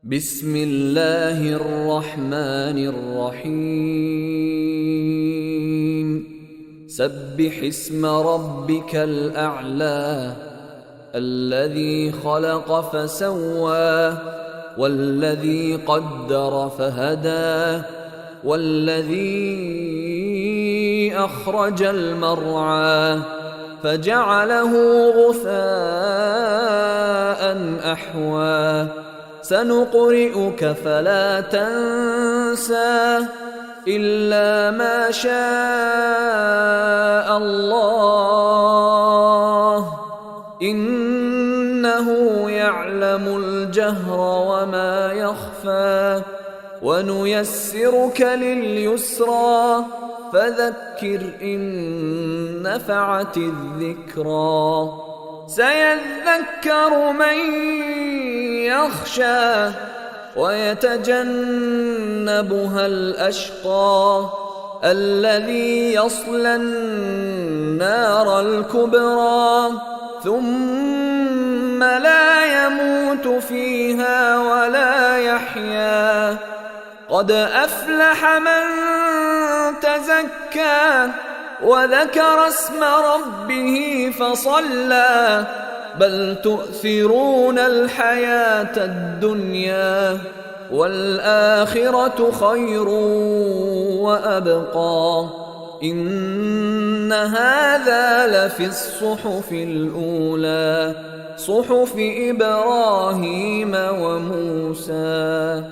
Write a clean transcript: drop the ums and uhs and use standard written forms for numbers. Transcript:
بسم الله الرحمن الرحيم سبح اسم ربك الأعلى الذي خلق فسوى والذي قدر فهدى والذي أخرج المرعى فجعله غثاء أحوى سنقرئك فلا تنسى إلا ما شاء الله إنه يعلم الجهر وما يخفى ونيسرك لليسرى فذكر إن نفعت الذكرى سيذكر من يخشى ويتجنبها الأشقى الذي يصلى النار الكبرى ثم لا يموت فيها ولا يحيا قد أفلح من تزكى وذكر اسم ربه فصلى بل تؤثرون الحياة الدنيا والآخرة خير وأبقى إن هذا لفي الصحف الأولى صحف إبراهيم وموسى